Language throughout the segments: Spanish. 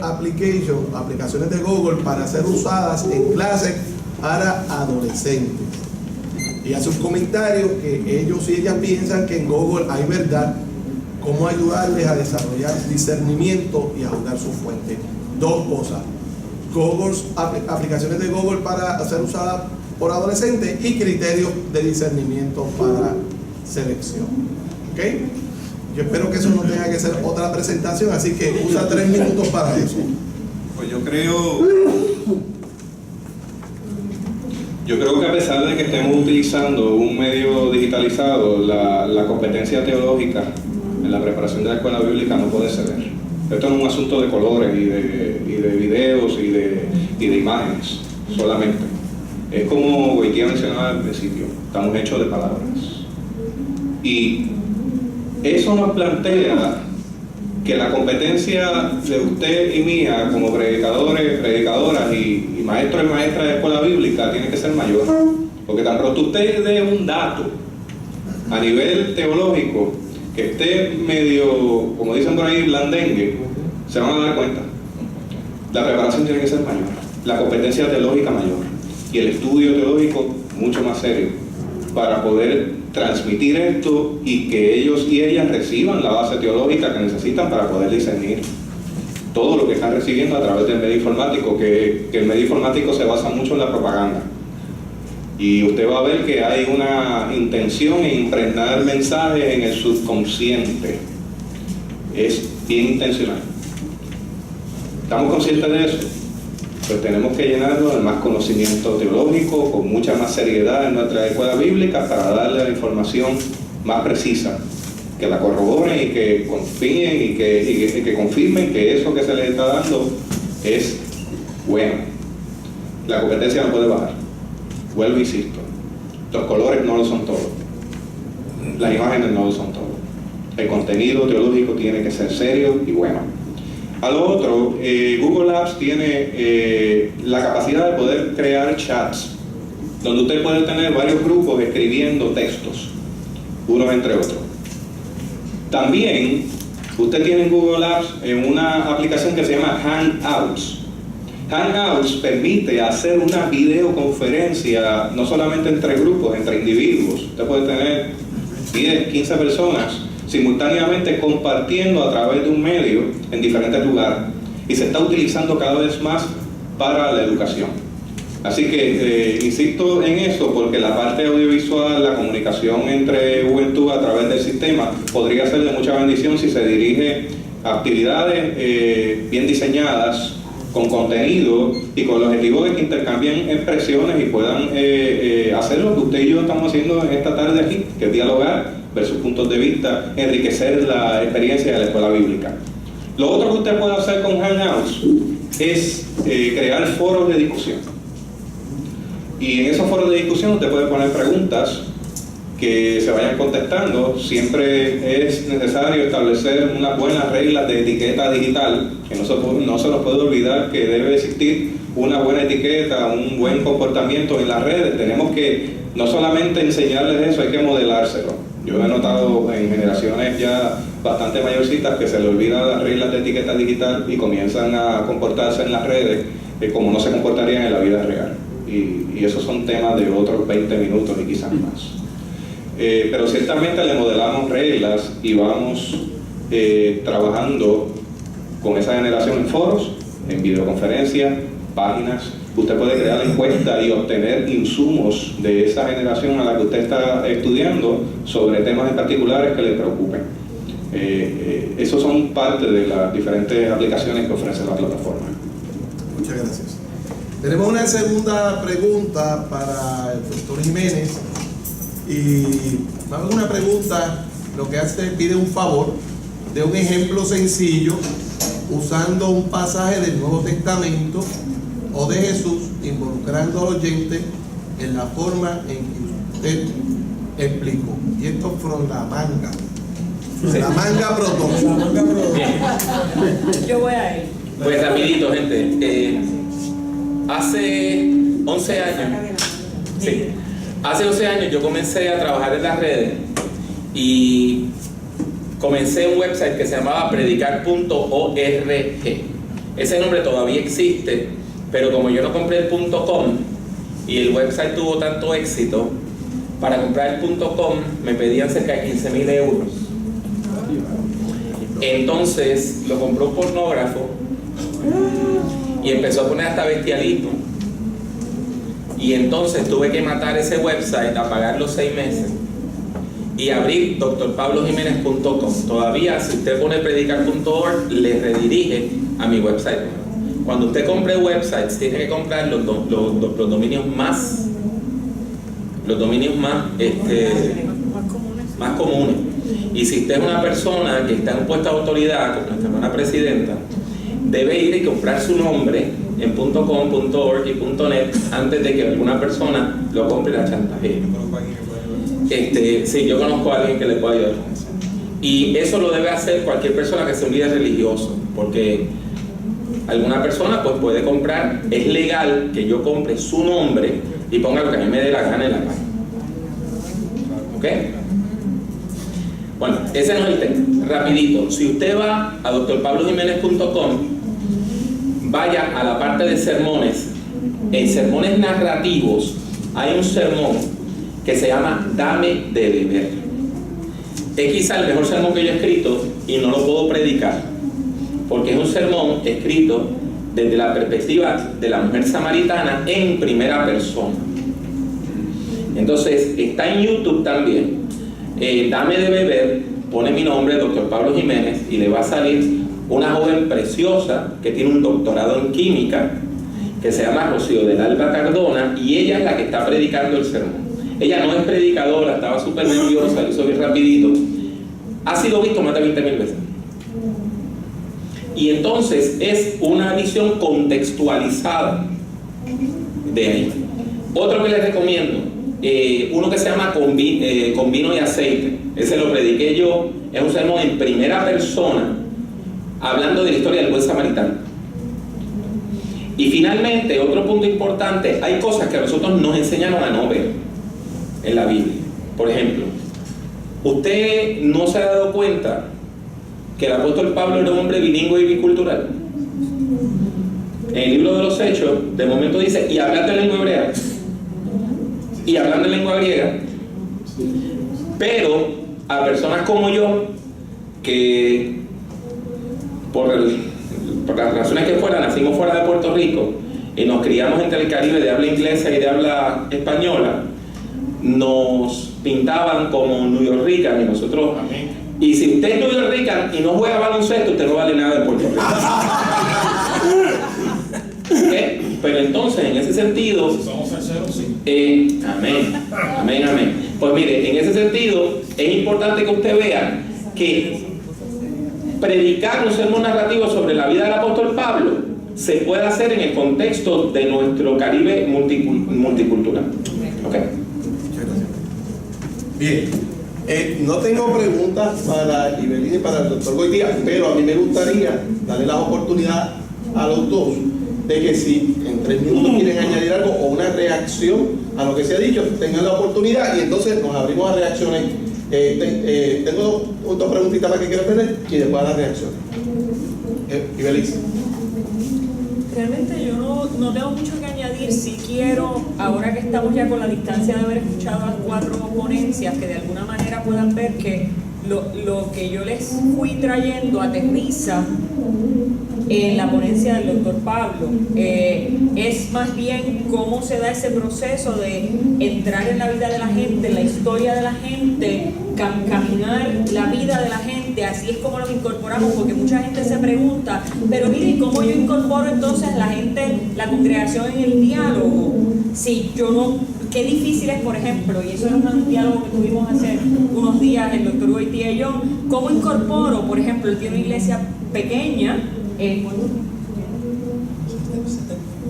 aplicaciones de Google para ser usadas en clases para adolescentes. Y hace un comentario que ellos y ellas piensan que en Google hay verdad, cómo ayudarles a desarrollar discernimiento y a juzgar su fuente. Dos cosas: aplicaciones de Google para ser usadas por adolescentes y criterios de discernimiento para selección. ¿Ok? Yo espero que eso no tenga que ser otra presentación, así que usa 3 minutos para eso. Pues yo creo que a pesar de que estemos utilizando un medio digitalizado, la competencia teológica en la preparación de la escuela bíblica no puede ceder. Esto no es un asunto de colores y de videos y de imágenes solamente. Es como Waitia mencionaba al principio, estamos hechos de palabras. Y eso nos plantea que la competencia de usted y mía como predicadores, predicadoras y maestros y maestras de escuela bíblica tiene que ser mayor. Porque tan pronto usted dé un dato a nivel teológico que esté medio, como dicen por ahí, blandengue, se van a dar cuenta. La preparación tiene que ser mayor, la competencia teológica mayor y el estudio teológico mucho más serio para poder transmitir esto y que ellos y ellas reciban la base teológica que necesitan para poder discernir todo lo que están recibiendo a través del medio informático, que el medio informático se basa mucho en la propaganda. Y usted va a ver que hay una intención en impregnar mensajes en el subconsciente. Es bien intencional. ¿Estamos conscientes de eso? Pues tenemos que llenarlo de más conocimiento teológico, con mucha más seriedad en nuestra escuela bíblica para darle la información más precisa, que la corroboren y que confíen y que confirmen que eso que se les está dando es bueno. La competencia no puede bajar. Vuelvo e insisto, los colores no lo son todo, las imágenes no lo son todo. El contenido teológico tiene que ser serio y bueno. A lo otro, Google Apps tiene la capacidad de poder crear chats, donde usted puede tener varios grupos escribiendo textos, unos entre otros. También, usted tiene en Google Apps una aplicación que se llama Hangouts. Hangouts permite hacer una videoconferencia, no solamente entre grupos, entre individuos. Usted puede tener 10, 15 personas simultáneamente compartiendo a través de un medio en diferentes lugares, y se está utilizando cada vez más para la educación. Así que insisto en eso porque la parte audiovisual, la comunicación entre juventud a través del sistema podría ser de mucha bendición si se dirige a actividades bien diseñadas, con contenido y con el objetivo de que intercambien expresiones y puedan hacer lo que usted y yo estamos haciendo en esta tarde aquí, que es dialogar, ver sus puntos de vista, enriquecer la experiencia de la escuela bíblica. Lo otro que usted puede hacer con Hangouts es crear foros de discusión. Y en esos foros de discusión usted puede poner preguntas que se vayan contestando. Siempre es necesario establecer unas buenas reglas de etiqueta digital, que no se nos puede olvidar que debe existir una buena etiqueta, un buen comportamiento en las redes. Tenemos que no solamente enseñarles eso, hay que modelárselo. Yo he notado en generaciones ya bastante mayorcitas que se les olvidan las reglas de etiqueta digital y comienzan a comportarse en las redes como no se comportarían en la vida real. Y esos son temas de otros 20 minutos y quizás más. Pero ciertamente le modelamos reglas y vamos trabajando con esa generación en foros, en videoconferencias, páginas. Usted puede crear encuestas y obtener insumos de esa generación a la que usted está estudiando sobre temas en particulares que le preocupen. Esos son parte de las diferentes aplicaciones que ofrece la plataforma. Muchas gracias. Tenemos una segunda pregunta para el doctor Jiménez. Y vamos a una pregunta, lo que hace pide un favor de un ejemplo sencillo usando un pasaje del Nuevo Testamento o de Jesús, involucrando al oyente en la forma en que usted explicó. Y esto from la manga. Sí. La manga Production. Yo voy a ir. Pues rapidito, gente. Hace 11 años. Sí. Hace 11 años yo comencé a trabajar en las redes y comencé un website que se llamaba predicar.org. Ese nombre todavía existe, pero como yo no compré el .com y el website tuvo tanto éxito, para comprar el .com me pedían cerca de 15.000 euros. Entonces lo compró un pornógrafo y empezó a poner hasta bestialismo. Y entonces tuve que matar ese website, apagar los 6 meses y abrir drpablojimenez.com. Todavía, si usted pone predicar.org, le redirige a mi website. Cuando usted compre websites, tiene que comprar los dominios más comunes. Y si usted es una persona que está en un puesto de autoridad, como nuestra hermana presidenta, debe ir y comprar su nombre en .com, .org y .net antes de que alguna persona lo compre y la chantajee. Sí, yo conozco a alguien que le puede ayudar con eso. Y eso lo debe hacer cualquier persona que sea un líder religioso, porque alguna persona pues puede comprar, es legal que yo compre su nombre y ponga lo que a mí me dé la gana en la página. ¿Ok? Bueno, ese no es el tema. Rapidito, si usted va a drpablojimenez.com, vaya a la parte de sermones. En sermones narrativos hay un sermón que se llama Dame de beber. Es quizá el mejor sermón que yo he escrito y no lo puedo predicar, porque es un sermón escrito desde la perspectiva de la mujer samaritana en primera persona. Entonces, está en YouTube también. Dame de beber, pone mi nombre, Dr. Pablo Jiménez, y le va a salir una joven preciosa que tiene un doctorado en química, que se llama Rocío del Alba Cardona, y ella es la que está predicando el sermón. Ella no es predicadora, estaba súper nerviosa, lo hizo bien rapidito. Ha sido visto más de 20.000 veces. Y entonces es una visión contextualizada de ahí. Otro que les recomiendo, uno que se llama con vino y aceite. Ese lo prediqué yo, es un sermón en primera persona, hablando de la historia del buen samaritano. Y finalmente, otro punto importante, hay cosas que a nosotros nos enseñaron a no ver en la Biblia. Por ejemplo, ¿usted no se ha dado cuenta que el apóstol Pablo era un hombre bilingüe y bicultural? En el libro de los Hechos, de momento dice, y hablando en lengua hebrea, y hablando en lengua griega. Pero a personas como yo, que por las razones que fueran, nacimos fuera de Puerto Rico y nos criamos entre el Caribe de habla inglesa y de habla española, nos pintaban como New Yorkican y nosotros... Y si usted es New Yorkican y no juega baloncesto, usted no vale nada en Puerto Rico. ¿Okay? Pero entonces, en ese sentido... Somos terceros, sí. Amén. Pues mire, en ese sentido, es importante que usted vea que predicar un sermón narrativo sobre la vida del apóstol Pablo se puede hacer en el contexto de nuestro Caribe multicultural. ¿Ok? Muchas gracias. Bien. No tengo preguntas para Ibelín y para el doctor Goitía, pero a mí me gustaría darle la oportunidad a los dos de que si en 3 minutos quieren añadir algo o una reacción a lo que se ha dicho, tengan la oportunidad y entonces nos abrimos a reacciones. Tengo dos preguntitas más que quiero hacer y después a las reacciones. Ibelín. Realmente yo no tengo mucho que añadir. Sí quiero, ahora que estamos ya con la distancia de haber escuchado las 4 ponencias, que de alguna manera puedan ver que lo que yo les fui trayendo aterriza en la ponencia del doctor Pablo. Es más bien cómo se da ese proceso de entrar en la vida de la gente, en la historia de la gente, caminar la vida de la gente. Así es como los incorporamos, porque mucha gente se pregunta, pero mire, ¿cómo yo incorporo entonces la gente, la congregación en el diálogo? Si yo no, qué difícil es, por ejemplo, y eso es un diálogo que tuvimos hace unos días el doctor Goitía y yo, ¿cómo incorporo, por ejemplo, él tiene una iglesia pequeña,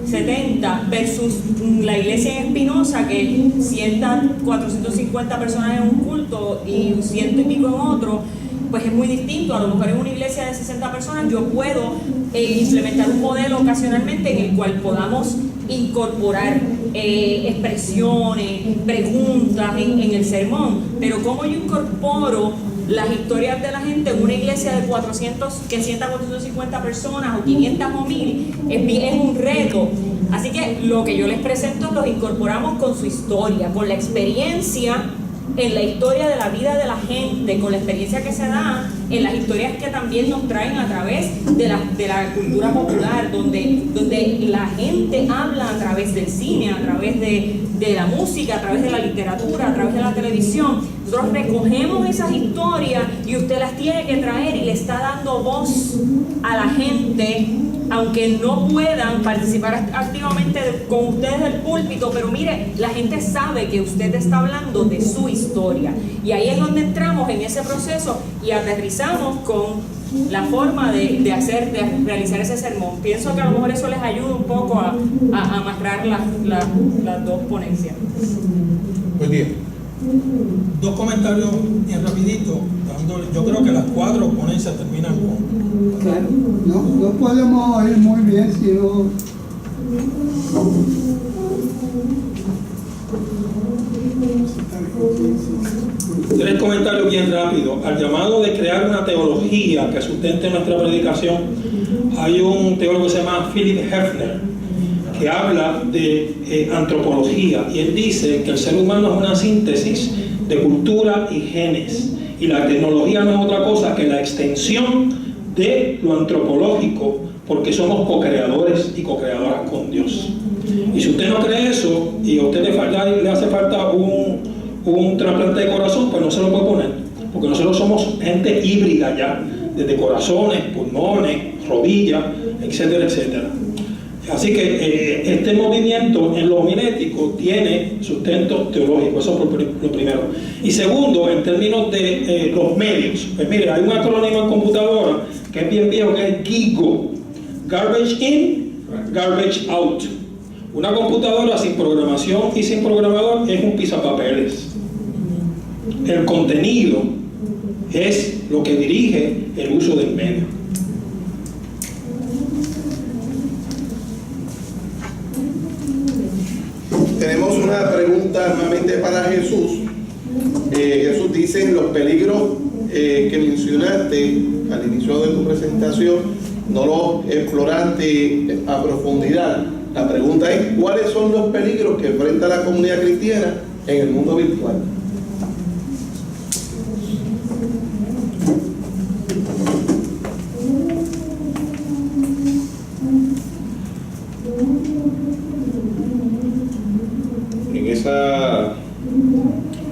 70 versus la iglesia en Espinosa, que sientan 450 personas en un culto y 100 y pico en otro, pues es muy distinto. A lo mejor en una iglesia de 60 personas yo puedo implementar un modelo ocasionalmente en el cual podamos incorporar expresiones, preguntas en el sermón, pero cómo yo incorporo las historias de la gente en una iglesia de 400, que sienta 450 personas o 500 o 1000, es un reto. Así que lo que yo les presento los incorporamos con su historia, con la experiencia en la historia de la vida de la gente, con la experiencia que se da en las historias que también nos traen a través de la cultura popular, donde la gente habla a través del cine, a través de la música, a través de la literatura, a través de la televisión. Nosotros recogemos esas historias y usted las tiene que traer y le está dando voz a la gente, aunque no puedan participar activamente con ustedes del púlpito, pero mire, la gente sabe que usted está hablando de su historia. Y ahí es donde entramos en ese proceso y aterrizamos con la forma de realizar ese sermón. Pienso que a lo mejor eso les ayuda un poco a amarrar las dos ponencias. Muy bien. Dos comentarios bien rapidito. Yo creo que las 4 ponencias terminan con... Claro. No podemos ir muy bien si no... 3 comentarios bien rápidos. Al llamado de crear una teología que sustente nuestra predicación, hay un teólogo que se llama Philip Hefner, que habla de antropología, y él dice que el ser humano es una síntesis de cultura y genes, y la tecnología no es otra cosa que la extensión de lo antropológico, porque somos co-creadores y co-creadoras con Dios. Y si usted no cree eso, y a usted le hace falta un trasplante de corazón, pues no se lo puede poner, porque nosotros somos gente híbrida ya, desde corazones, pulmones, rodillas, etcétera, etcétera. Así que este movimiento en lo homilético tiene sustento teológico, eso es lo primero. Y segundo, en términos de los medios, pues mire, hay un acrónimo en computadora que es bien viejo, que es GIGO, Garbage In, Garbage Out. Una computadora sin programación y sin programador es un pisapapeles. El contenido es lo que dirige el uso del medio. Tenemos una pregunta nuevamente para Jesús. Jesús dice: los peligros que mencionaste al inicio de tu presentación no los exploraste a profundidad. La pregunta es: ¿cuáles son los peligros que enfrenta la comunidad cristiana en el mundo virtual?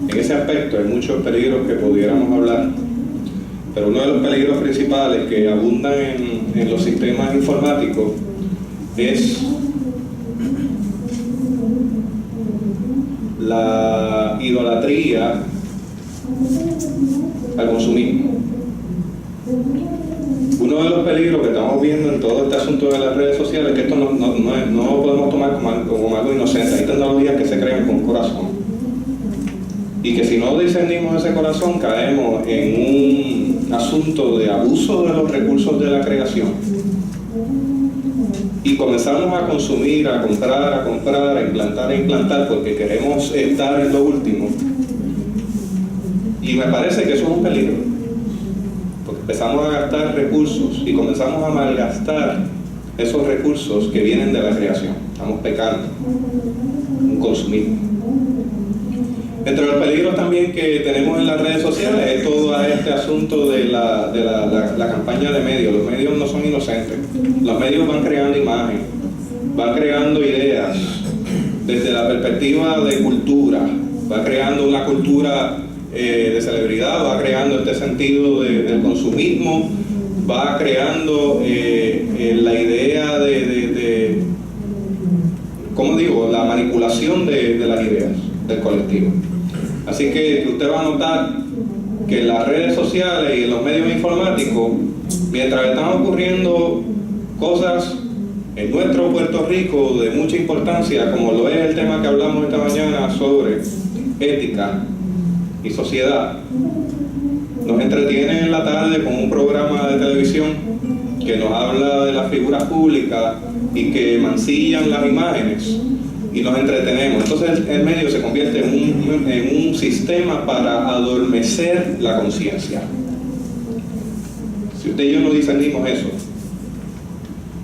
En ese aspecto hay muchos peligros que pudiéramos hablar, pero uno de los peligros principales que abundan en los sistemas informáticos es la idolatría al consumismo. Uno de los peligros que estamos viendo en todo este asunto de las redes sociales es que esto no lo podemos tomar como algo inocente. Hay tecnologías que se crean con corazón, y que si no discernimos ese corazón caemos en un asunto de abuso de los recursos de la creación y comenzamos a consumir, a comprar, a implantar porque queremos estar en lo último. Y me parece que eso es un peligro, porque empezamos a gastar recursos y comenzamos a malgastar esos recursos que vienen de la creación. Estamos pecando, un consumismo. Entre los peligros también que tenemos en las redes sociales es todo este asunto de la campaña de medios. Los medios no son inocentes. Los medios van creando imágenes, van creando ideas desde la perspectiva de cultura, va creando una cultura de celebridad, va creando este sentido del consumismo, va creando la idea de ¿cómo digo?, la manipulación de las ideas del colectivo. Así que usted va a notar que en las redes sociales y en los medios informáticos, mientras están ocurriendo cosas en nuestro Puerto Rico de mucha importancia, como lo es el tema que hablamos esta mañana sobre ética y sociedad, nos entretienen en la tarde con un programa de televisión que nos habla de las figuras públicas y que mancillan las imágenes y nos entretenemos. Entonces el medio se convierte en un sistema para adormecer la conciencia. Si usted y yo no discernimos eso,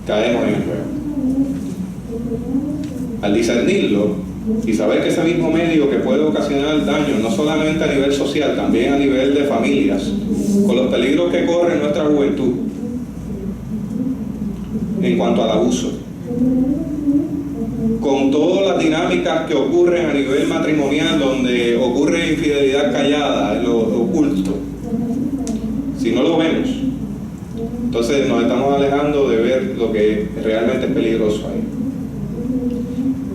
caemos en el juego. Al discernirlo y saber que ese mismo medio que puede ocasionar daño, no solamente a nivel social, también a nivel de familias, con los peligros que corre nuestra juventud en cuanto al abuso, con todas las dinámicas que ocurren a nivel matrimonial, donde ocurre infidelidad callada, en lo oculto. Si no lo vemos, entonces nos estamos alejando de ver lo que realmente es peligroso ahí.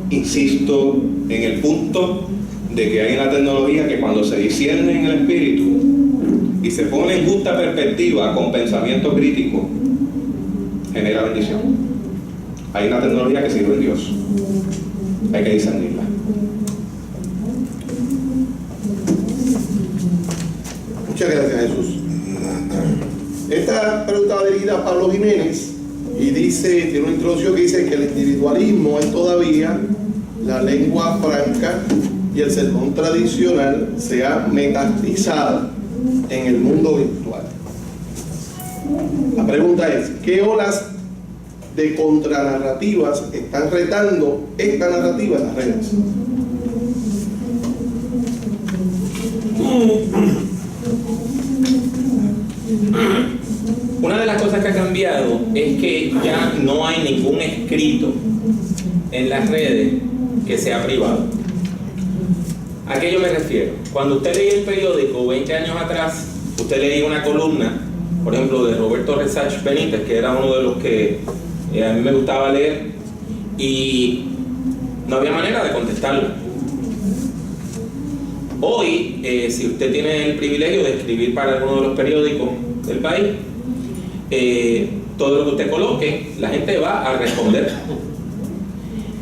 Insisto en el punto de que hay una tecnología que cuando se discierne en el espíritu y se pone en justa perspectiva con pensamiento crítico, genera bendición. Hay una tecnología que sirve en Dios. Hay que discernirla. Muchas gracias, Jesús. Esta pregunta va dirigida a Pablo Jiménez y dice, tiene una introducción que dice que el individualismo es todavía la lengua franca y el sermón tradicional se ha metastizado en el mundo virtual. La pregunta es, ¿qué olas de contranarrativas están retando esta narrativa en las redes? Una de las cosas que ha cambiado es que ya no hay ningún escrito en las redes que sea privado. ¿A qué yo me refiero? Cuando usted leía el periódico 20 años atrás, usted leía una columna, por ejemplo, de Roberto Resach Benítez, que era uno de los que a mí me gustaba leer, y no había manera de contestarla. Hoy, si usted tiene el privilegio de escribir para alguno de los periódicos del país, todo lo que usted coloque, la gente va a responder.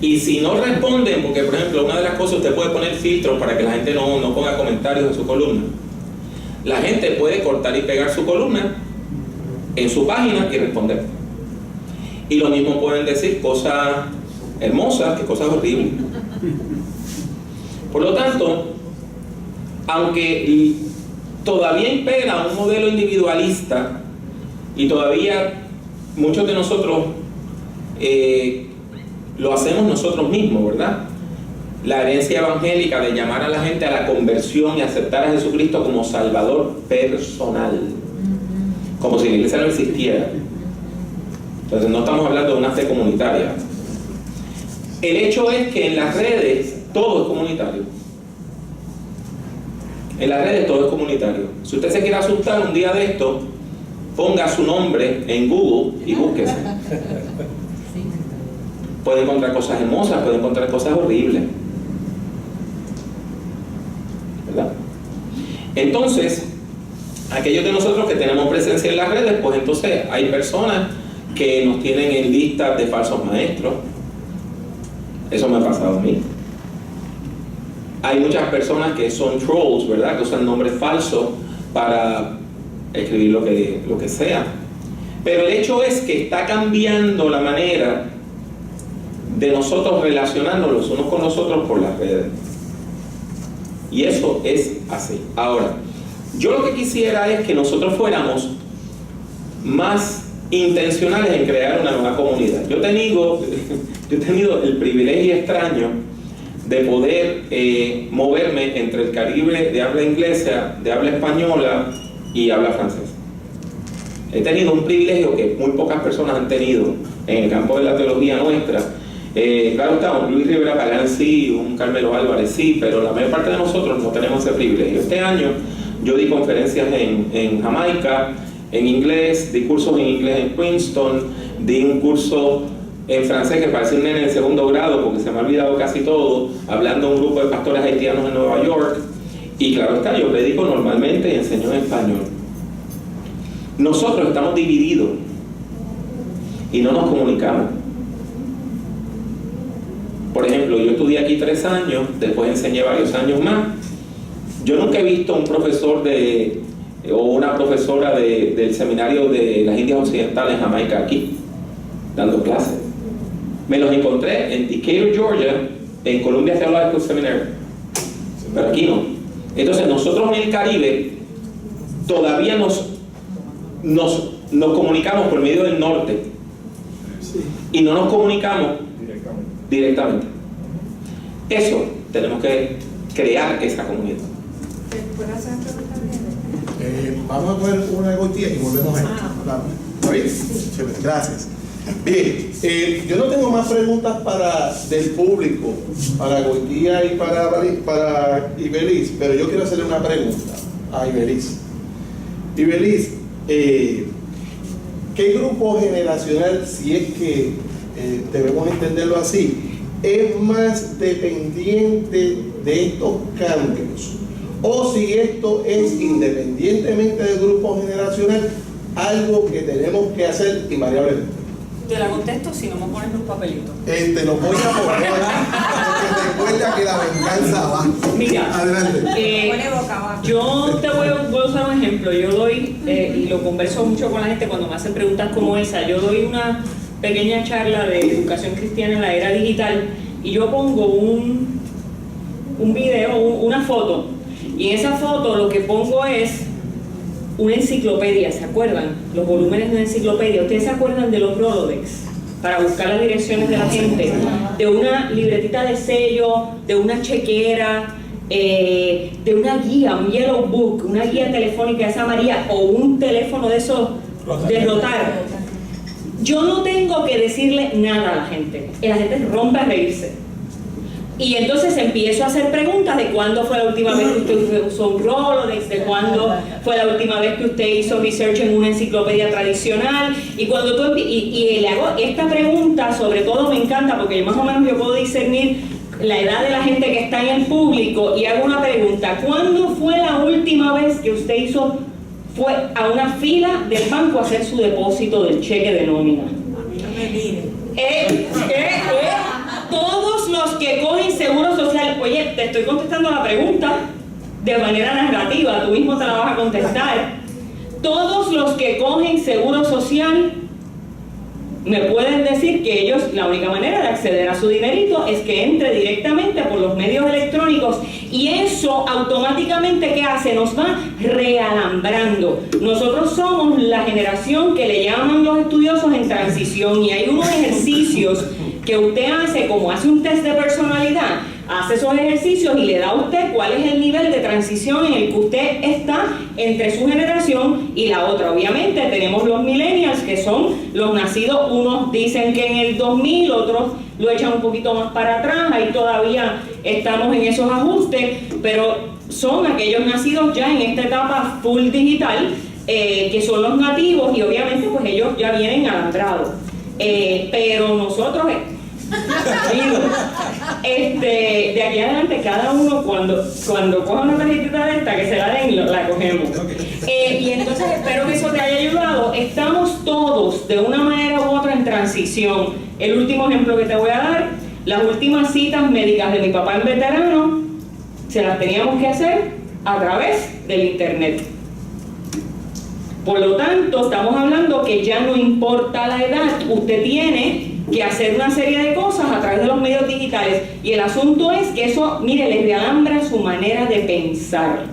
Y si no responden, porque por ejemplo, una de las cosas, usted puede poner filtros para que la gente no ponga comentarios en su columna. La gente puede cortar y pegar su columna en su página y responder. Y lo mismo pueden decir cosas hermosas que cosas horribles. Por lo tanto, aunque todavía impera un modelo individualista y todavía muchos de nosotros lo hacemos nosotros mismos, ¿verdad? La herencia evangélica de llamar a la gente a la conversión y aceptar a Jesucristo como Salvador personal, como si la iglesia no existiera. Entonces no estamos hablando de una fe comunitaria. El hecho es que en las redes todo es comunitario. En las redes todo es comunitario. Si usted se quiere asustar un día de esto, ponga su nombre en Google y búsquese. Puede encontrar cosas hermosas, puede encontrar cosas horribles, ¿verdad? Entonces, aquellos de nosotros que tenemos presencia en las redes, pues entonces hay personas que nos tienen en listas de falsos maestros. Eso me ha pasado a mí. Hay muchas personas que son trolls, ¿verdad? Que usan nombres falsos para escribir lo que sea. Pero el hecho es que está cambiando la manera de nosotros relacionarnos los unos con los otros por las redes. Y eso es así. Ahora, yo lo que quisiera es que nosotros fuéramos más intencionales en crear una nueva comunidad. Yo he tenido el privilegio extraño de poder moverme entre el Caribe de habla inglesa, de habla española y habla francesa. He tenido un privilegio que muy pocas personas han tenido en el campo de la teología nuestra. Claro está, un Luis Rivera Pagán sí, un Carmelo Álvarez sí, pero la mayor parte de nosotros no tenemos ese privilegio. Este año yo di conferencias en Jamaica, en inglés, di cursos en inglés en Princeton, di un curso en francés que parecía un nene de segundo grado porque se me ha olvidado casi todo, hablando a un grupo de pastores haitianos en Nueva York. Y claro está, yo predico normalmente y enseño en español. Nosotros estamos divididos y no nos comunicamos. Por ejemplo, yo estudié aquí 3 años, después enseñé varios años más. Yo nunca he visto un profesor o una profesora del seminario de las Indias Occidentales en Jamaica aquí, dando clases. Me los encontré en Decatur, Georgia, En Columbia Theological Seminary, pero aquí no. Entonces nosotros en el Caribe todavía nos comunicamos por medio del norte y no nos comunicamos directamente. Eso, tenemos que crear esa comunidad. ¿Puedo hacer otra pregunta? Vamos a poner una de Goitía y volvemos a esto. ¿Está bien? Chévere, gracias. Bien, yo no tengo más preguntas del público, para Goitía y para Ibeliz, pero yo quiero hacerle una pregunta a Ibeliz. Ibeliz, ¿qué grupo generacional, si es que debemos entenderlo así, es más dependiente de estos cambios? O si esto es, independientemente del grupo generacional, algo que tenemos que hacer invariablemente. Te la contesto si no me pones los papelitos. Lo voy a poner, porque recuerda que la venganza va. Mira, adelante. Yo te voy a usar un ejemplo. Yo doy, y lo converso mucho con la gente cuando me hacen preguntas como esa, yo doy una pequeña charla de educación cristiana en la era digital y yo pongo un video, una foto, y en esa foto lo que pongo es una enciclopedia, ¿se acuerdan? Los volúmenes de una enciclopedia. ¿Ustedes se acuerdan de los Rolodex? Para buscar las direcciones de la gente, de una libretita de sello, de una chequera, de una guía, un yellow book, una guía telefónica esa amarilla, o un teléfono de esos de rotar. Yo no tengo que decirle nada a la gente rompe a reírse. Y entonces empiezo a hacer preguntas de cuándo fue la última vez que usted usó un Rolodex, de cuándo fue la última vez que usted hizo research en una enciclopedia tradicional. Y cuando y le hago esta pregunta, sobre todo me encanta porque más o menos yo puedo discernir la edad de la gente que está en el público, y hago una pregunta: ¿cuándo fue la última vez que usted fue a una fila del banco a hacer su depósito del cheque de nómina? Todos los que cogen seguro social, oye, te estoy contestando la pregunta de manera narrativa, tú mismo te la vas a contestar. Todos los que cogen seguro social me pueden decir que ellos, la única manera de acceder a su dinerito es que entre directamente por los medios electrónicos, y eso automáticamente, ¿qué hace? Nos va realambrando. Nosotros somos la generación que le llaman los estudiosos en transición, y hay unos ejercicios que usted hace, como hace un test de personalidad, hace esos ejercicios y le da a usted cuál es el nivel de transición en el que usted está entre su generación y la otra. Obviamente tenemos los millennials, que son los nacidos, unos dicen que en el 2000, otros lo echan un poquito más para atrás, ahí todavía estamos en esos ajustes, pero son aquellos nacidos ya en esta etapa full digital, que son los nativos, y obviamente pues ellos ya vienen alandrados. Pero nosotros de aquí adelante, cada uno cuando coja una tarjetita de esta, que se la den, la cogemos. Y entonces espero que eso te haya ayudado. Estamos todos de una manera u otra en transición. El último ejemplo que te voy a dar: las últimas citas médicas de mi papá en veterano se las teníamos que hacer a través del internet. Por lo tanto, estamos hablando que ya no importa la edad, usted tiene que hacer una serie de cosas a través de los medios digitales, y el asunto es que eso, mire, le realambra su manera de pensar,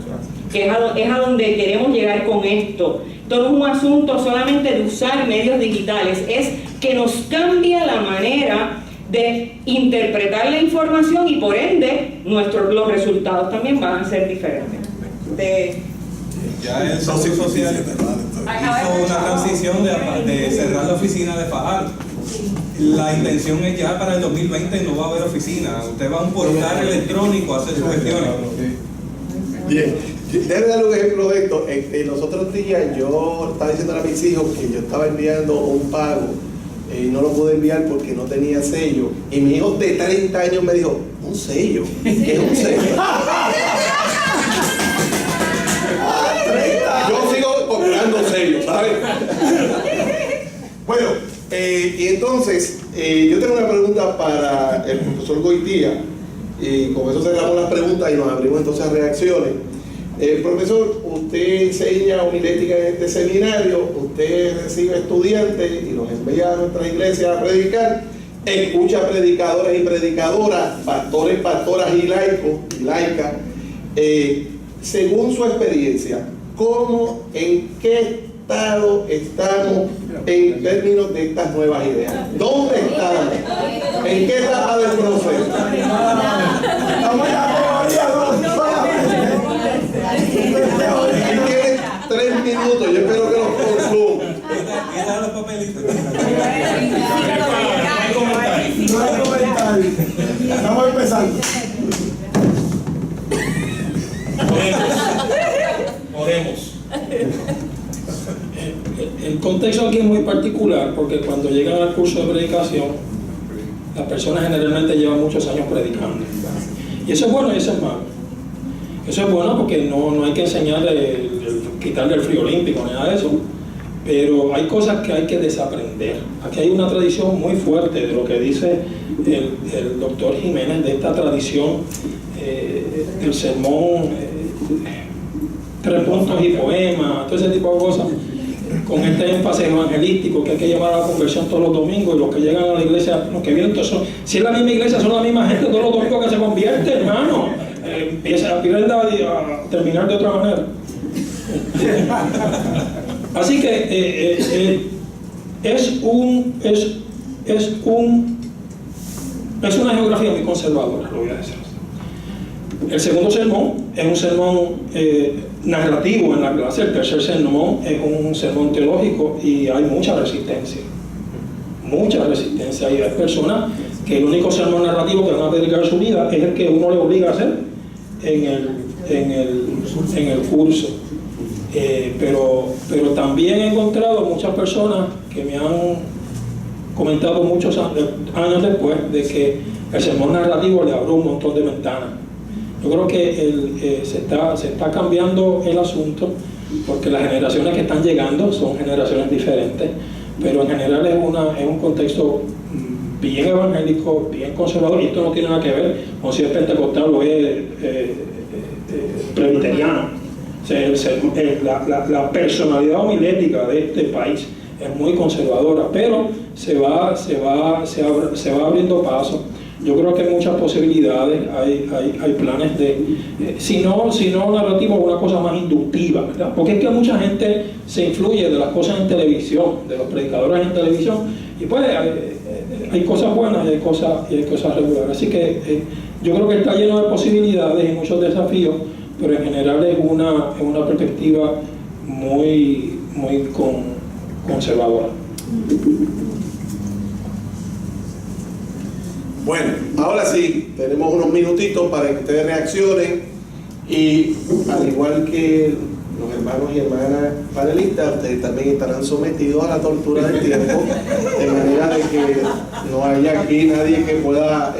que es a donde queremos llegar con esto. Esto no es un asunto solamente de usar medios digitales, es que nos cambia la manera de interpretar la información, y por ende los resultados también van a ser diferentes. Ya el socio social hizo una transición de cerrar la oficina de Fajardo. La intención es ya para el 2020 no va a haber oficina. Usted va a un portal electrónico a hacer sus gestiones. Bien, déjame dar un ejemplo de esto. Los otros días yo estaba diciendo a mis hijos que yo estaba enviando un pago y no lo pude enviar porque no tenía sello. Y mi hijo de 30 años me dijo: ¿un sello? ¿Qué es un sello? Yo sigo comprando sellos, ¿sabes? Bueno, y entonces yo tengo una pregunta para el profesor Goitía, y con eso cerramos las preguntas y nos abrimos entonces a reacciones. Profesor, usted enseña homilética en este seminario, usted recibe estudiantes y los envía a nuestra iglesia a predicar, escucha predicadores y predicadoras, pastores, pastoras y laicos y laicas, según su experiencia, en qué estado estamos en términos de estas nuevas ideas. ¿Dónde estamos? ¿En qué etapa del proceso? Tienes 3 minutos, yo espero que los consuman. Mira los papelitos. No hay comentario. Estamos empezando. Oremos. El contexto aquí es muy particular porque cuando llegan al curso de predicación, las personas generalmente llevan muchos años predicando. Y eso es bueno y eso es malo. Eso es bueno porque no hay que enseñarle, quitarle el frío olímpico ni nada de eso. Pero hay cosas que hay que desaprender. Aquí hay una tradición muy fuerte de lo que dice el doctor Jiménez, de esta tradición del sermón, 3 puntos y poemas, todo ese tipo de cosas, con este énfasis evangelístico que hay que llevar a la conversión todos los domingos, y los que llegan a la iglesia, los que vienen, si es la misma iglesia, son la misma gente todos los domingos que se convierte, hermano. Empieza a terminar de otra manera. Así que es una geografía muy conservadora, lo voy a decir. El segundo sermón es un sermón narrativo en la clase. El tercer sermón es un sermón teológico y hay mucha resistencia. Y hay personas que el único sermón narrativo que van a dedicar su vida es el que uno le obliga a hacer en el curso. Pero también he encontrado muchas personas que me han comentado muchos años después de que el sermón narrativo le abrió un montón de ventanas. Yo creo que se está cambiando el asunto porque las generaciones que están llegando son generaciones diferentes, pero en general es un contexto bien evangélico, bien conservador, y esto no tiene nada que ver con si es pentecostal o es presbiteriano. O sea, la personalidad homilética de este país es muy conservadora, pero se va abriendo paso. Yo creo que hay muchas posibilidades, hay planes de, si no narrativa, una cosa más inductiva, ¿verdad? Porque es que mucha gente se influye de las cosas en televisión, de los predicadores en televisión, y pues hay cosas buenas y hay cosas regulares. Así que yo creo que está lleno de posibilidades y muchos desafíos, pero en general es una perspectiva muy conservadora. Bueno, ahora sí, tenemos unos minutitos para que ustedes reaccionen y al igual que los hermanos y hermanas panelistas, ustedes también estarán sometidos a la tortura del tiempo, de manera de que no haya aquí nadie que pueda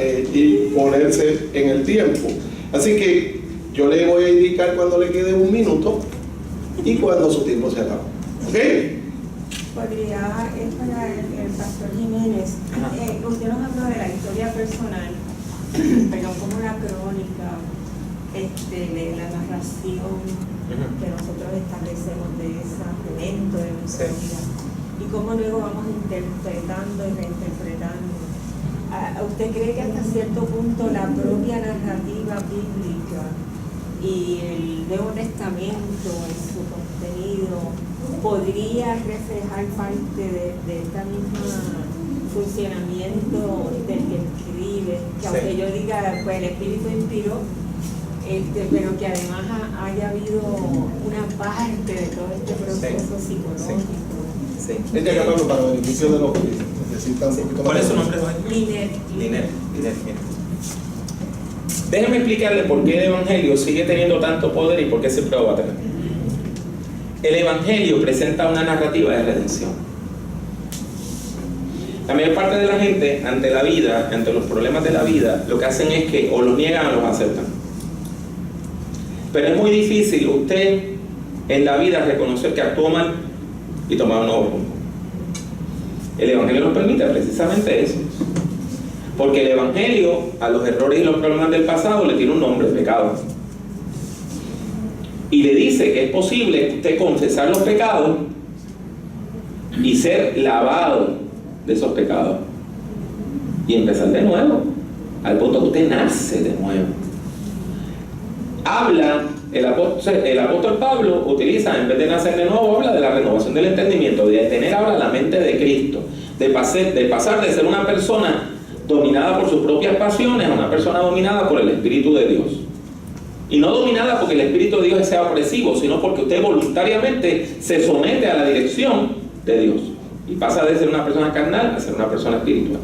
ponerse en el tiempo. Así que yo le voy a indicar cuando le quede 1 minuto y cuando su tiempo se acabe. ¿Ok? Podría, es para el pastor Jiménez. Usted nos habló de la historia personal, pero como una crónica de la narración que nosotros establecemos de ese evento de nuestra vida, y cómo luego vamos interpretando y reinterpretando. ¿Usted cree que hasta cierto punto la propia narrativa bíblica y el Nuevo Testamento en su contenido podría reflejar parte de esta misma funcionamiento del que escribe, que aunque yo diga, pues el Espíritu inspiró, pero que además haya habido una parte de todo este proceso psicológico? Este capítulo para beneficio de los que necesitan un poquito más. ¿Cuál es su nombre? Liner. Déjeme explicarle por qué el Evangelio sigue teniendo tanto poder y por qué siempre lo va a tener. El Evangelio presenta una narrativa de redención. La mayor parte de la gente, ante la vida, ante los problemas de la vida, lo que hacen es que o los niegan o los aceptan. Pero es muy difícil usted en la vida reconocer que actuó mal y tomar un nuevo rumbo. El Evangelio nos permite precisamente eso. Porque el Evangelio a los errores y los problemas del pasado le tiene un nombre: pecado. Y le dice que es posible usted confesar los pecados y ser lavado de esos pecados. y empezar de nuevo, al punto que usted nace de nuevo. Habla, el apóstol Pablo utiliza, en vez de nacer de nuevo, habla de la renovación del entendimiento, de tener ahora la mente de Cristo, de pasar de ser una persona dominada por sus propias pasiones a una persona dominada por el Espíritu de Dios. Y no dominada porque el Espíritu de Dios sea opresivo, sino porque usted voluntariamente se somete a la dirección de Dios y pasa de ser una persona carnal a ser una persona espiritual.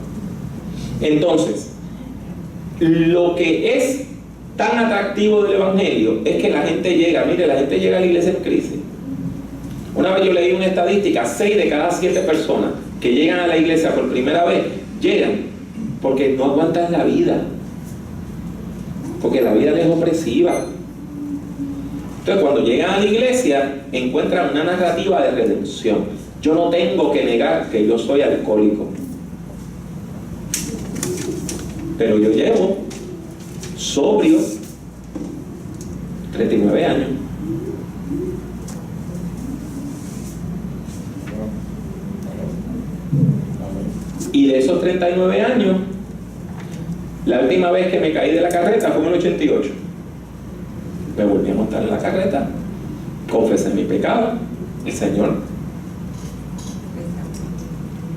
Entonces, lo que es tan atractivo del Evangelio es que la gente llega, mire, la gente llega a la iglesia en crisis. Una vez yo leí una estadística, 6 de cada 7 personas que llegan a la iglesia por primera vez, llegan porque no aguantan la vida, porque la vida les es opresiva. Entonces, cuando llegan a la iglesia, encuentran una narrativa de redención. Yo no tengo que negar que yo soy alcohólico, pero yo llevo sobrio 39 años. Y de esos 39 años, la última vez que me caí de la carreta fue en el 88. Me volví a montar en la carreta, confesé mi pecado, el Señor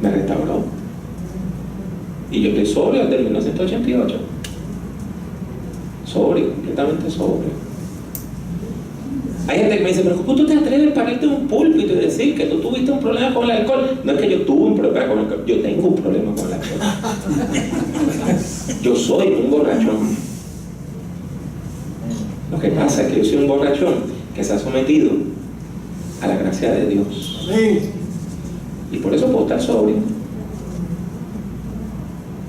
me restauró. Y yo estoy sobrio desde 1988. Sobrio, completamente sobrio. Hay gente que me dice, pero ¿cómo tú te atreves a pararte de un púlpito y decir que tú tuviste un problema con el alcohol? No es que yo tuve un problema con el alcohol, yo tengo un problema con el alcohol. Yo soy un borrachón. Lo que pasa es que yo soy un borrachón que se ha sometido a la gracia de Dios. Y por eso puedo estar sobrio.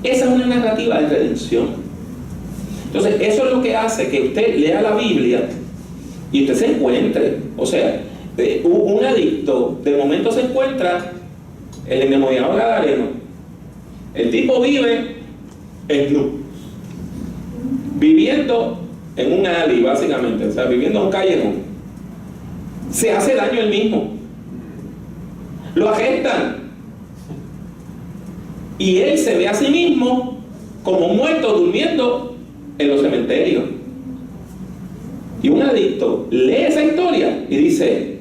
Esa es una narrativa de redención. Entonces, eso es lo que hace que usted lea la Biblia y usted se encuentre. O sea, un adicto de momento se encuentra el endemoniado gadareno. El tipo vive viviendo en un alley, básicamente, o sea, viviendo en un callejón. Se hace daño él mismo. Lo arrestan. Y él se ve a sí mismo como muerto durmiendo en los cementerios. Y un adicto lee esa historia y dice,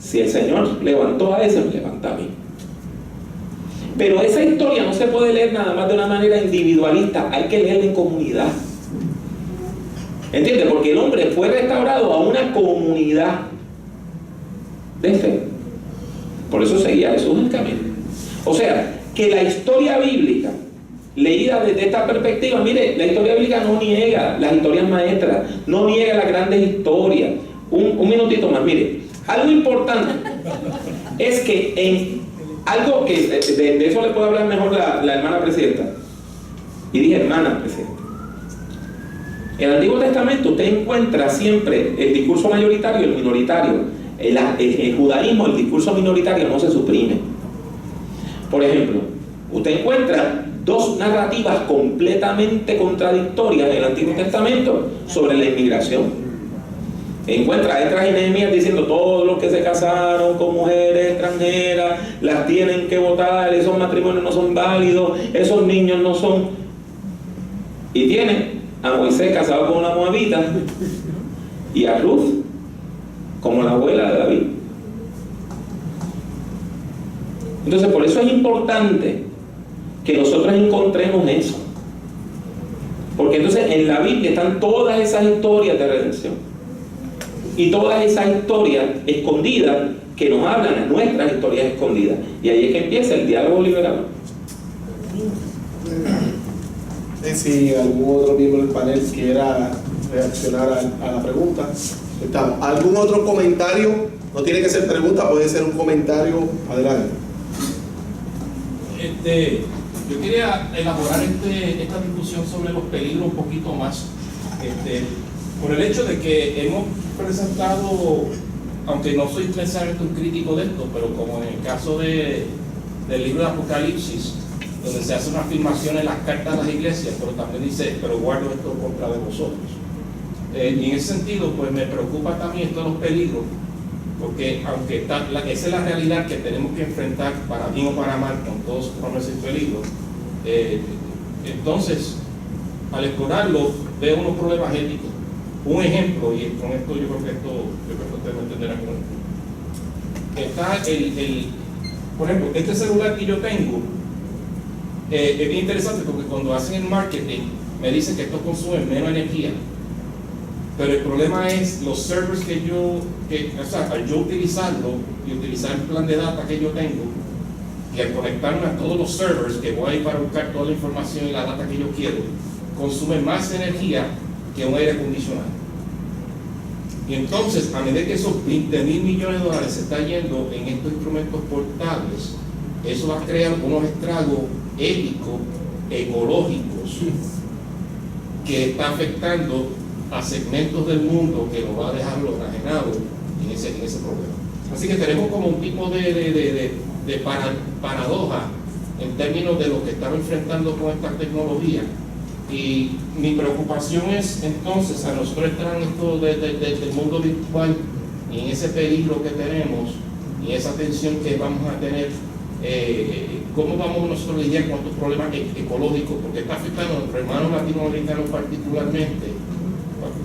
si el Señor levantó a ese, me levanta a mí. Pero esa historia no se puede leer nada más de una manera individualista, hay que leerla en comunidad. ¿Entiendes? Porque el hombre fue restaurado a una comunidad de fe. Por eso seguía Jesús el camino. O sea, que la historia bíblica, leída desde esta perspectiva, mire, la historia bíblica no niega las historias maestras, no niega las grandes historias. Un minutito más, mire, algo importante es que en algo que de eso le puede hablar mejor la hermana presidenta, y dije hermana presidenta. En el Antiguo Testamento usted encuentra siempre el discurso mayoritario y el minoritario. En el judaísmo el discurso minoritario no se suprime. Por ejemplo, usted encuentra 2 narrativas completamente contradictorias en el Antiguo Testamento sobre la inmigración. Encuentra a Esdras y Nehemías diciendo todos los que se casaron con mujeres extranjeras las tienen que votar, esos matrimonios no son válidos, esos niños no son. Y tiene a Moisés casado con una moabita y a Ruth como la abuela de David. Entonces, por eso es importante que nosotros encontremos eso, porque entonces en la Biblia están todas esas historias de redención y todas esas historias escondidas que nos hablan a nuestras historias escondidas, y ahí es que empieza el diálogo liberador. Si algún otro miembro del panel quiera reaccionar a la pregunta, estamos. ¿Algún otro comentario? No tiene que ser pregunta, puede ser un comentario. Adelante. Yo quería elaborar esta discusión sobre los peligros un poquito más, por el hecho de que hemos presentado, aunque no soy necesariamente un crítico de esto, pero como en el caso del libro de Apocalipsis, donde se hace una afirmación en las cartas a las iglesias, pero también dice, pero guardo esto contra de vosotros. Y en ese sentido, pues me preocupa también esto de los peligros, porque aunque esa es la realidad que tenemos que enfrentar para bien o para mal con todos sus promesas y peligros, Entonces, al explorarlo, veo unos problemas éticos. Un ejemplo, y con esto yo creo que ustedes me entenderán con esto. Por ejemplo, este celular que yo tengo es bien interesante porque cuando hacen el marketing me dicen que esto consume menos energía. Pero el problema es los servers o sea, al yo utilizarlo y utilizar el plan de data que yo tengo, y al conectarme a todos los servers que voy a ir para buscar toda la información y la data que yo quiero, consume más energía que un aire acondicionado. Y entonces, a medida que esos 20.000 millones de dólares se está yendo en estos instrumentos portables, eso va a crear unos estragos éticos, ecológicos, que está afectando a segmentos del mundo que nos va a dejar los enajenados en ese problema. Así que tenemos como un tipo de paradoja en términos de lo que estamos enfrentando con esta tecnología. Y mi preocupación es entonces a nosotros entrar en esto del mundo virtual y en ese peligro que tenemos y esa tensión que vamos a tener, cómo vamos nosotros a lidiar con estos problemas ecológicos, porque está afectando a nuestros hermanos latinoamericanos particularmente,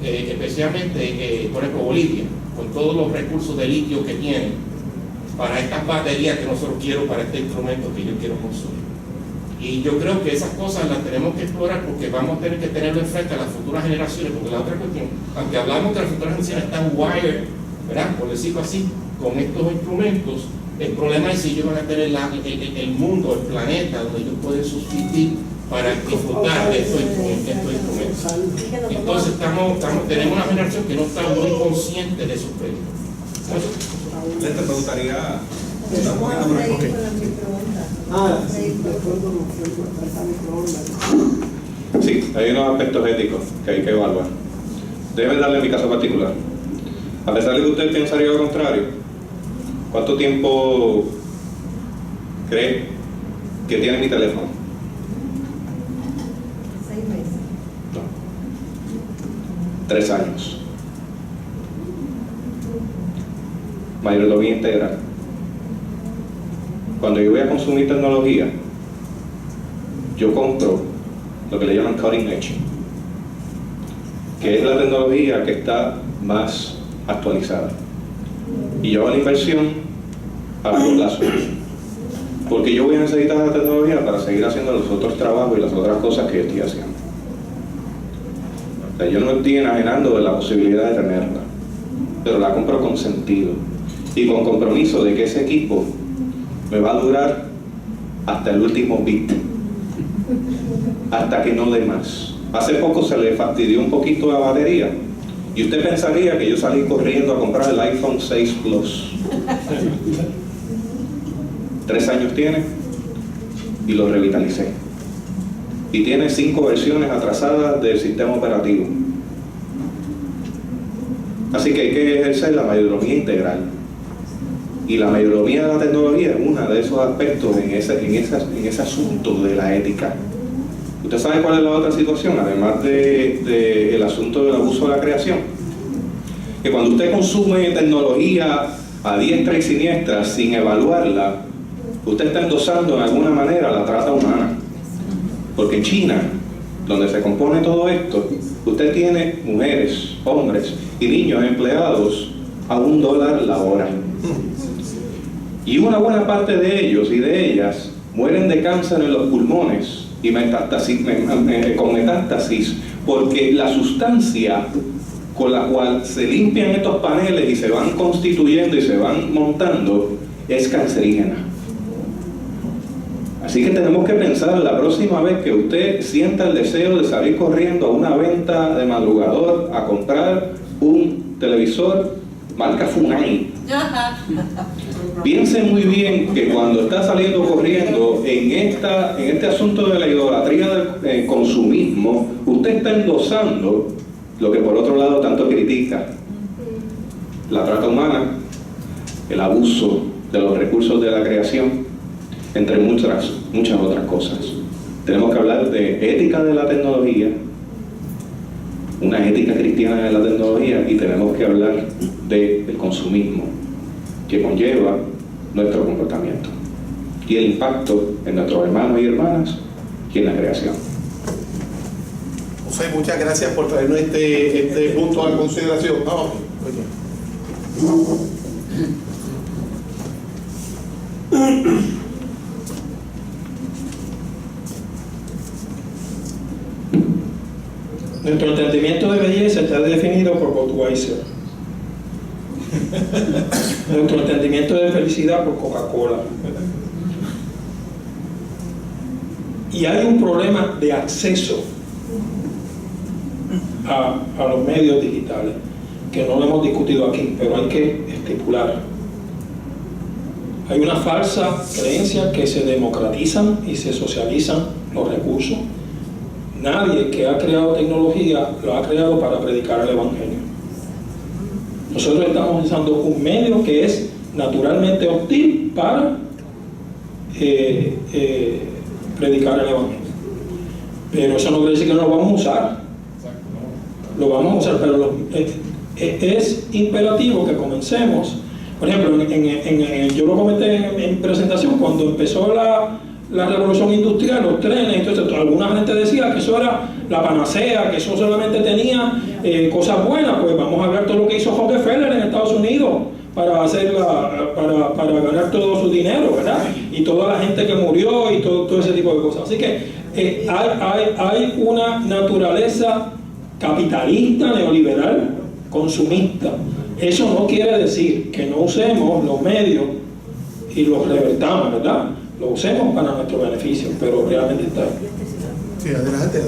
especialmente, por ejemplo, Bolivia, con todos los recursos de litio que tiene para estas baterías que nosotros quiero para este instrumento que yo quiero construir. Y yo creo que esas cosas las tenemos que explorar porque vamos a tener que tenerlo enfrente a las futuras generaciones, porque la otra cuestión, aunque hablamos que las futuras generaciones están wired, ¿verdad?, por decirlo así, con estos instrumentos, el problema es si ellos van a tener el mundo, el planeta, donde ellos pueden subsistir para disfrutar de estos instrumentos. Entonces tenemos una generación que no está muy consciente de esos peligros. Les te preguntaría. Sí, hay unos aspectos éticos que hay que evaluar. Deben darle mi caso particular. A pesar de que usted pensaría lo contrario, ¿cuánto tiempo cree que tiene mi teléfono? 6 meses. No. 3 años. Mayoría integral. Cuando yo voy a consumir tecnología, yo compro lo que le llaman cutting edge, que es la tecnología que está más actualizada. Y yo hago la inversión a largo plazo, porque yo voy a necesitar la tecnología para seguir haciendo los otros trabajos y las otras cosas que yo estoy haciendo. O sea, yo no estoy enajenando de la posibilidad de tenerla, pero la compro con sentido y con compromiso de que ese equipo me va a durar hasta el último bit, hasta que no dé más. Hace poco se le fastidió un poquito la batería y usted pensaría que yo salí corriendo a comprar el iPhone 6 Plus. 3 años tiene y lo revitalicé. Y tiene 5 versiones atrasadas del sistema operativo. Así que hay que ejercer la mayordomía integral. Y la mayordomía de la tecnología es uno de esos aspectos en ese asunto de la ética. ¿Usted sabe cuál es la otra situación? Además del asunto del abuso de la creación. Que cuando usted consume tecnología a diestra y siniestra sin evaluarla, usted está endosando en alguna manera la trata humana. Porque en China, donde se compone todo esto, usted tiene mujeres, hombres y niños empleados a $1 la hora. Y una buena parte de ellos y de ellas mueren de cáncer en los pulmones y con metástasis, porque la sustancia con la cual se limpian estos paneles y se van constituyendo y se van montando es cancerígena. Así que tenemos que pensar la próxima vez que usted sienta el deseo de salir corriendo a una venta de madrugador a comprar un televisor marca Funai. Piense muy bien que cuando está saliendo corriendo en este asunto de la idolatría del consumismo, usted está endosando lo que por otro lado tanto critica: la trata humana, el abuso de los recursos de la creación, entre muchas otras cosas. Tenemos que hablar de ética de la tecnología, una ética cristiana de la tecnología, y tenemos que hablar del consumismo que conlleva nuestro comportamiento y el impacto en nuestros hermanos y hermanas y en la creación. José, muchas gracias por traernos este punto a consideración. Vamos. Nuestro entendimiento de belleza está definido por Budweiser. Nuestro entendimiento de felicidad por Coca-Cola. Y hay un problema de acceso a los medios digitales que no lo hemos discutido aquí, pero hay que estipular. Hay una falsa creencia que se democratizan y se socializan los recursos. Nadie que ha creado tecnología lo ha creado para predicar el Evangelio. Nosotros estamos usando un medio que es naturalmente hostil para predicar el Evangelio. Pero eso no quiere decir que no lo vamos a usar. Lo vamos a usar, pero es imperativo que comencemos. Por ejemplo, yo lo comenté en presentación, cuando empezó la revolución industrial, los trenes, entonces alguna gente decía que eso era la panacea, que eso solamente tenía cosas buenas. Pues vamos a ver todo lo que hizo Rockefeller en Estados Unidos para para ganar todo su dinero, ¿verdad? Y toda la gente que murió y todo ese tipo de cosas. Así que hay una naturaleza capitalista, neoliberal, consumista. Eso no quiere decir que no usemos los medios y los revertamos, ¿verdad? Lo usemos para nuestro beneficio, pero realmente está ahí. Sí, adelante.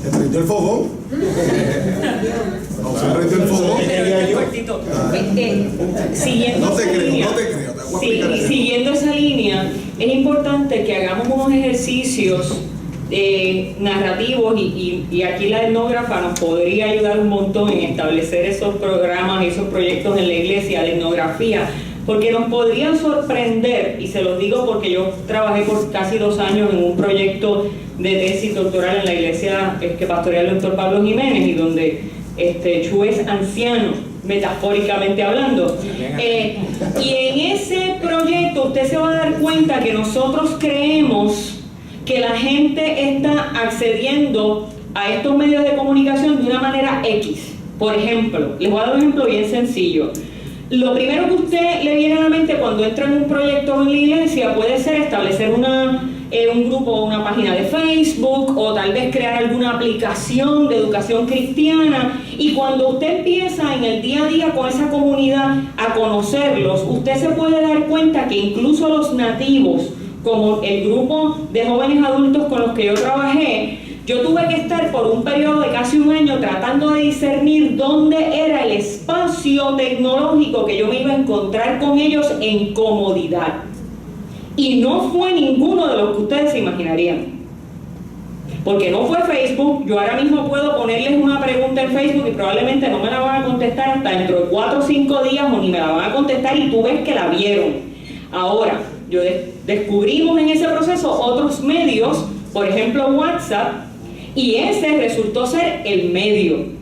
¿Se prendió el fogón? No, se prendió el fogón. Siguiendo No te esa creo, línea, no te creo. Te voy a explicar eso. siguiendo esa línea, es importante que hagamos unos ejercicios narrativos y aquí la etnógrafa nos podría ayudar un montón en establecer esos programas y esos proyectos en la iglesia de etnografía, porque nos podrían sorprender, y se los digo porque yo trabajé por casi 2 años en un proyecto de tesis doctoral en la iglesia que pastorea el doctor Pablo Jiménez, y donde Chu es anciano, metafóricamente hablando. Y en ese proyecto usted se va a dar cuenta que nosotros creemos que la gente está accediendo a estos medios de comunicación de una manera X. Por ejemplo, les voy a dar un ejemplo bien sencillo. Lo primero que a usted le viene a la mente cuando entra en un proyecto en la iglesia puede ser establecer un grupo, una página de Facebook, o tal vez crear alguna aplicación de educación cristiana. Y cuando usted empieza en el día a día con esa comunidad a conocerlos, usted se puede dar cuenta que incluso los nativos, como el grupo de jóvenes adultos con los que yo trabajé, yo tuve que estar por un periodo de casi 1 año tratando de discernir dónde era el espacio tecnológico que yo me iba a encontrar con ellos en comodidad. Y no fue ninguno de los que ustedes se imaginarían. Porque no fue Facebook. Yo ahora mismo puedo ponerles una pregunta en Facebook y probablemente no me la van a contestar hasta dentro de 4 o 5 días, o ni me la van a contestar y tú ves que la vieron. Ahora, descubrimos en ese proceso otros medios, por ejemplo WhatsApp, y ese resultó ser el medio.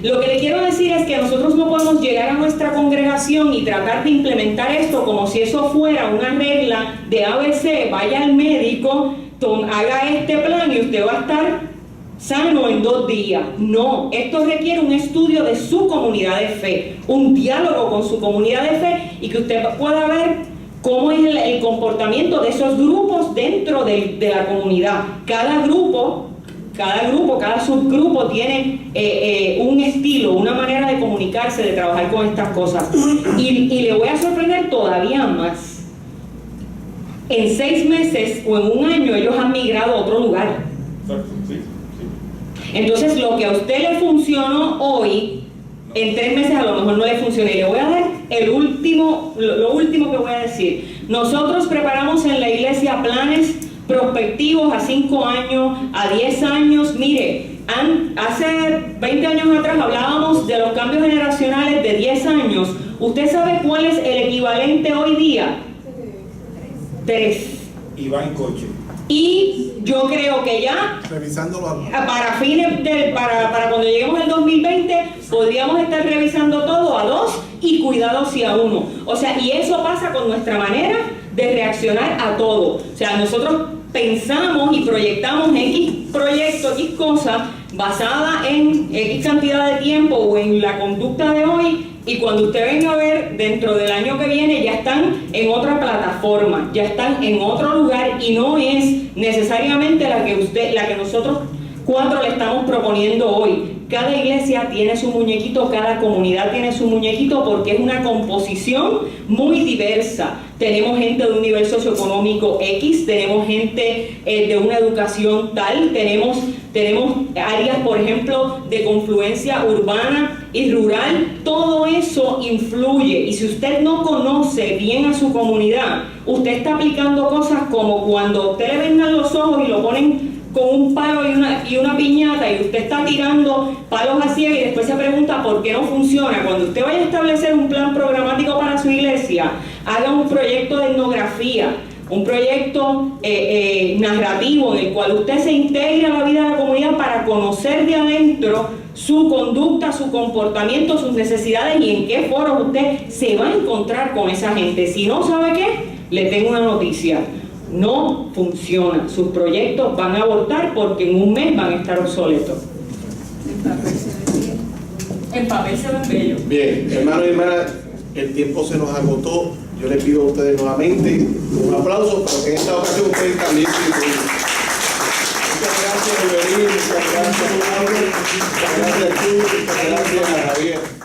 Lo que le quiero decir es que nosotros no podemos llegar a nuestra congregación y tratar de implementar esto como si eso fuera una regla de ABC, vaya al médico, haga este plan y usted va a estar sano en 2 días. No, esto requiere un estudio de su comunidad de fe, un diálogo con su comunidad de fe, y que usted pueda ver cómo es el comportamiento de esos grupos dentro de la comunidad. Cada subgrupo tiene un estilo, una manera de comunicarse, de trabajar con estas cosas. Y le voy a sorprender todavía más. En 6 meses o en 1 año ellos han migrado a otro lugar. Entonces lo que a usted le funcionó hoy, en 3 meses a lo mejor no le funciona. Y le voy a dar lo último que voy a decir. Nosotros preparamos en la iglesia planes prospectivos a 5 años, a 10 años. Mire, hace 20 años atrás hablábamos de los cambios generacionales de 10 años. ¿Usted sabe cuál es el equivalente hoy día? 3. Y va en coche. Y yo creo que ya Revisándolo para cuando lleguemos al 2020 podríamos estar revisando todo a 2 y cuidado si a 1. O sea, y eso pasa con nuestra manera de reaccionar a todo. O sea, nosotros pensamos y proyectamos X proyecto, X cosa, basada en X cantidad de tiempo o en la conducta de hoy, y cuando usted venga a ver dentro del año que viene ya están en otra plataforma, ya están en otro lugar y no es necesariamente la que nosotros 4 le estamos proponiendo hoy. Cada iglesia tiene su muñequito, cada comunidad tiene su muñequito, porque es una composición muy diversa. Tenemos gente de un nivel socioeconómico X, tenemos gente de una educación tal, tenemos áreas, por ejemplo, de confluencia urbana y rural. Todo eso influye, y si usted no conoce bien a su comunidad, usted está aplicando cosas como cuando usted le vendan los ojos y lo ponen con un palo y una piñata, y usted está tirando palos a ciegas y después se pregunta por qué no funciona. Cuando usted vaya a establecer un plan programático para su iglesia, haga un proyecto de etnografía, un proyecto narrativo en el cual usted se integre a la vida de la comunidad para conocer de adentro su conducta, su comportamiento, sus necesidades y en qué foros usted se va a encontrar con esa gente. Si no sabe qué, le tengo una noticia: no funciona. Sus proyectos van a abortar porque en un mes van a estar obsoletos. En papel se ven bellos. Bien, hermanos y hermanas, el tiempo se nos agotó. Yo les pido a ustedes nuevamente un aplauso para que en esta ocasión ustedes también contribuyan. Muchas gracias, Evelyn. Muchas gracias, Mauro. Muchas gracias, Cruz. Muchas gracias, Javier.